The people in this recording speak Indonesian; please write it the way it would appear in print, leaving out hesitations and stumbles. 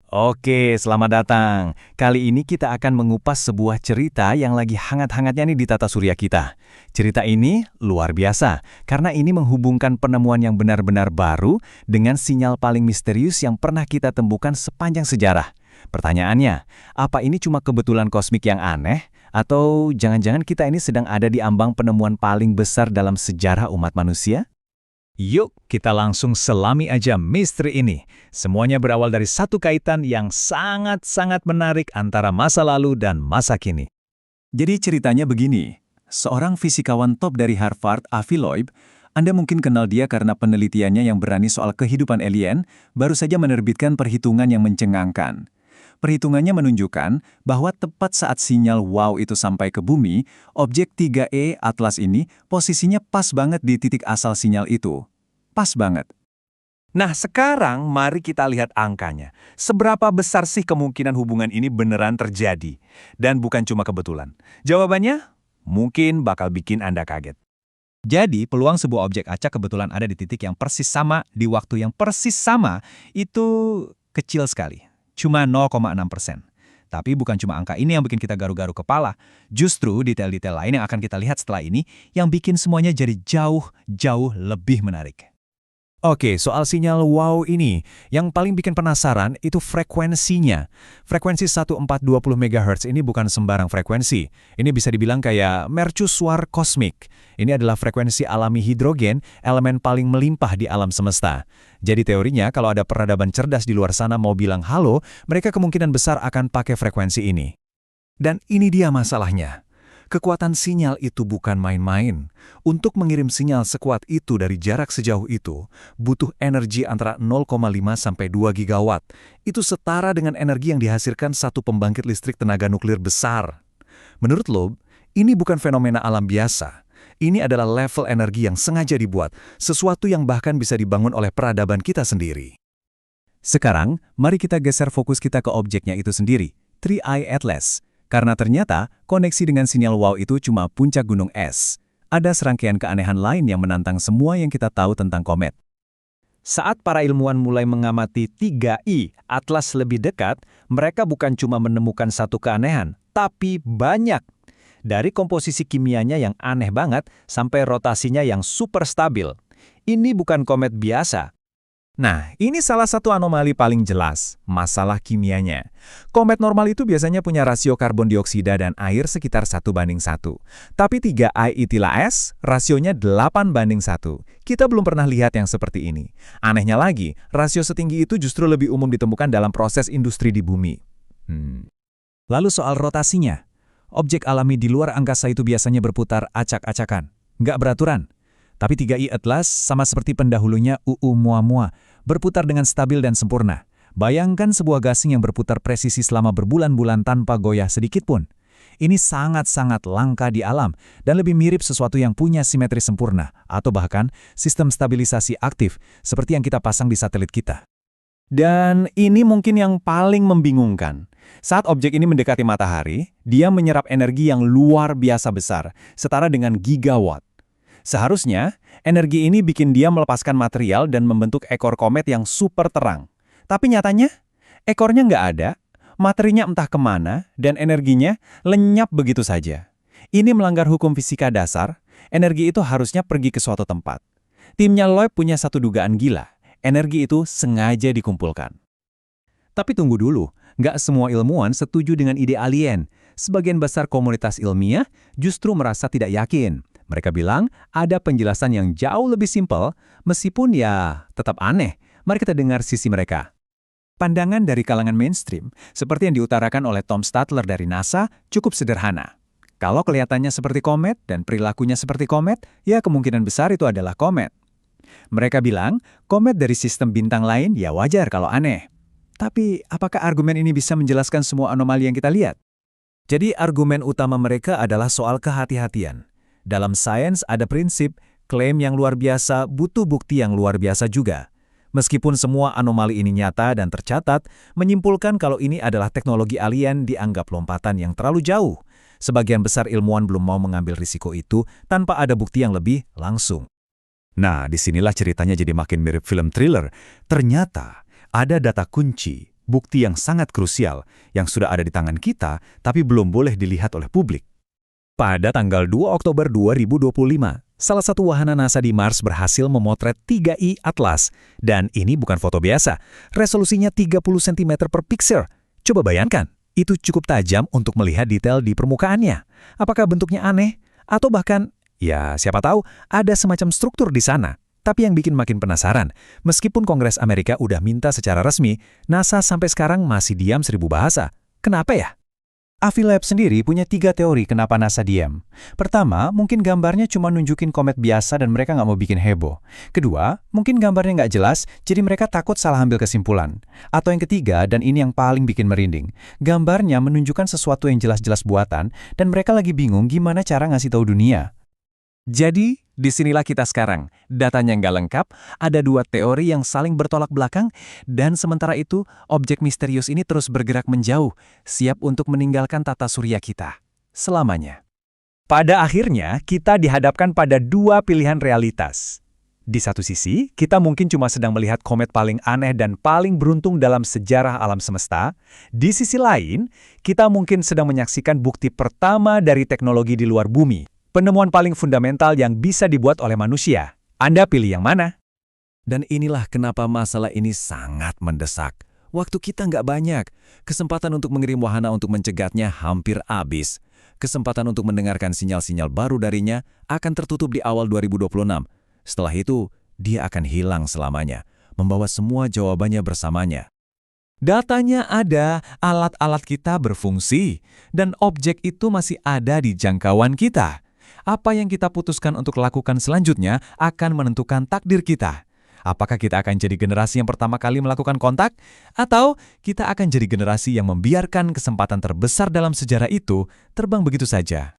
Oke, selamat datang. Kali ini kita akan mengupas sebuah cerita yang lagi hangat-hangatnya nih di tata surya kita. Cerita ini luar biasa, karena ini menghubungkan penemuan yang benar-benar baru dengan sinyal paling misterius yang pernah kita temukan sepanjang sejarah. Pertanyaannya, apa ini cuma kebetulan kosmik yang aneh? Atau jangan-jangan kita ini sedang ada di ambang penemuan paling besar dalam sejarah umat manusia? Yuk, kita langsung selami aja misteri ini. Semuanya berawal dari satu kaitan yang sangat-sangat menarik antara masa lalu dan masa kini. Jadi ceritanya begini, seorang fisikawan top dari Harvard, Avi Loeb, Anda mungkin kenal dia karena penelitiannya yang berani soal kehidupan alien, baru saja menerbitkan perhitungan yang mencengangkan. Perhitungannya menunjukkan bahwa tepat saat sinyal WOW itu sampai ke bumi, objek 3E Atlas ini posisinya pas banget di titik asal sinyal itu. Pas banget. Nah, sekarang mari kita lihat angkanya. Seberapa besar sih kemungkinan hubungan ini beneran terjadi? Dan bukan cuma kebetulan. Jawabannya, mungkin bakal bikin Anda kaget. Jadi, peluang sebuah objek acak kebetulan ada di titik yang persis sama, di waktu yang persis sama, itu kecil sekali. Cuma 0,6%. Tapi bukan cuma angka ini yang bikin kita garu-garu kepala. Justru detail-detail lain yang akan kita lihat setelah ini yang bikin semuanya jadi jauh lebih menarik. Oke, soal sinyal WOW ini, yang paling bikin penasaran itu frekuensinya. Frekuensi 1420 MHz ini bukan sembarang frekuensi. Ini bisa dibilang kayak mercusuar kosmik. Ini adalah frekuensi alami hidrogen, elemen paling melimpah di alam semesta. Jadi teorinya kalau ada peradaban cerdas di luar sana mau bilang halo, mereka kemungkinan besar akan pakai frekuensi ini. Dan ini dia masalahnya. Kekuatan sinyal itu bukan main-main. Untuk mengirim sinyal sekuat itu dari jarak sejauh itu, butuh energi antara 0,5 sampai 2 gigawatt. Itu setara dengan energi yang dihasilkan satu pembangkit listrik tenaga nuklir besar. Menurut Loeb, ini bukan fenomena alam biasa. Ini adalah level energi yang sengaja dibuat, sesuatu yang bahkan bisa dibangun oleh peradaban kita sendiri. Sekarang, mari kita geser fokus kita ke objeknya itu sendiri, 3I Atlas. Karena ternyata, koneksi dengan sinyal WOW itu cuma puncak gunung es. Ada serangkaian keanehan lain yang menantang semua yang kita tahu tentang komet. Saat para ilmuwan mulai mengamati 3I Atlas lebih dekat, mereka bukan cuma menemukan satu keanehan, tapi banyak. Dari komposisi kimianya yang aneh banget, sampai rotasinya yang super stabil. Ini bukan komet biasa. Nah, ini salah satu anomali paling jelas, masalah kimianya. Komet normal itu biasanya punya rasio karbon dioksida dan air sekitar 1:1. Tapi 3I Atlas, rasionya 8:1. Kita belum pernah lihat yang seperti ini. Anehnya lagi, rasio setinggi itu justru lebih umum ditemukan dalam proses industri di bumi. Lalu soal rotasinya, objek alami di luar angkasa itu biasanya berputar acak-acakan, nggak beraturan. Tapi 3I Atlas sama seperti pendahulunya Oumuamua, berputar dengan stabil dan sempurna. Bayangkan sebuah gasing yang berputar presisi selama berbulan-bulan tanpa goyah sedikit pun. Ini sangat-sangat langka di alam dan lebih mirip sesuatu yang punya simetri sempurna atau bahkan sistem stabilisasi aktif seperti yang kita pasang di satelit kita. Dan ini mungkin yang paling membingungkan. Saat objek ini mendekati matahari, dia menyerap energi yang luar biasa besar, setara dengan gigawatt. Seharusnya, energi ini bikin dia melepaskan material dan membentuk ekor komet yang super terang. Tapi nyatanya, ekornya nggak ada, materinya entah kemana, dan energinya lenyap begitu saja. Ini melanggar hukum fisika dasar, energi itu harusnya pergi ke suatu tempat. Timnya Loeb punya satu dugaan gila, energi itu sengaja dikumpulkan. Tapi tunggu dulu, nggak semua ilmuwan setuju dengan ide alien. Sebagian besar komunitas ilmiah justru merasa tidak yakin. Mereka bilang ada penjelasan yang jauh lebih simpel, meskipun ya tetap aneh. Mari kita dengar sisi mereka. Pandangan dari kalangan mainstream, seperti yang diutarakan oleh Tom Statler dari NASA, cukup sederhana. Kalau kelihatannya seperti komet dan perilakunya seperti komet, ya kemungkinan besar itu adalah komet. Mereka bilang, komet dari sistem bintang lain ya wajar kalau aneh. Tapi apakah argumen ini bisa menjelaskan semua anomali yang kita lihat? Jadi argumen utama mereka adalah soal kehati-hatian. Dalam sains ada prinsip, klaim yang luar biasa butuh bukti yang luar biasa juga. Meskipun semua anomali ini nyata dan tercatat, menyimpulkan kalau ini adalah teknologi alien dianggap lompatan yang terlalu jauh. Sebagian besar ilmuwan belum mau mengambil risiko itu tanpa ada bukti yang lebih langsung. Nah, disinilah ceritanya jadi makin mirip film thriller. Ternyata ada data kunci, bukti yang sangat krusial yang sudah ada di tangan kita tapi belum boleh dilihat oleh publik. Pada tanggal 2 Oktober 2025, salah satu wahana NASA di Mars berhasil memotret 3I Atlas. Dan ini bukan foto biasa, resolusinya 30 cm per pixel. Coba bayangkan, itu cukup tajam untuk melihat detail di permukaannya. Apakah bentuknya aneh? Atau bahkan, ya siapa tahu, ada semacam struktur di sana. Tapi yang bikin makin penasaran, meskipun Kongres Amerika udah minta secara resmi, NASA sampai sekarang masih diam 1000 bahasa. Kenapa ya? Avilab sendiri punya 3 teori kenapa NASA diam. Pertama, mungkin gambarnya cuma nunjukin komet biasa dan mereka nggak mau bikin heboh. Kedua, mungkin gambarnya nggak jelas, jadi mereka takut salah ambil kesimpulan. Atau yang ketiga, dan ini yang paling bikin merinding, gambarnya menunjukkan sesuatu yang jelas-jelas buatan, dan mereka lagi bingung gimana cara ngasih tahu dunia. Jadi, disinilah kita sekarang. Datanya nggak lengkap, ada 2 teori yang saling bertolak belakang, dan sementara itu, objek misterius ini terus bergerak menjauh, siap untuk meninggalkan tata surya kita. Selamanya. Pada akhirnya, kita dihadapkan pada 2 pilihan realitas. Di satu sisi, kita mungkin cuma sedang melihat komet paling aneh dan paling beruntung dalam sejarah alam semesta. Di sisi lain, kita mungkin sedang menyaksikan bukti pertama dari teknologi di luar bumi. Penemuan paling fundamental yang bisa dibuat oleh manusia. Anda pilih yang mana? Dan inilah kenapa masalah ini sangat mendesak. Waktu kita nggak banyak. Kesempatan untuk mengirim wahana untuk mencegatnya hampir habis. Kesempatan untuk mendengarkan sinyal-sinyal baru darinya akan tertutup di awal 2026. Setelah itu, dia akan hilang selamanya, membawa semua jawabannya bersamanya. Datanya ada, alat-alat kita berfungsi, dan objek itu masih ada di jangkauan kita. Apa yang kita putuskan untuk lakukan selanjutnya akan menentukan takdir kita. Apakah kita akan jadi generasi yang pertama kali melakukan kontak? Atau kita akan jadi generasi yang membiarkan kesempatan terbesar dalam sejarah itu terbang begitu saja?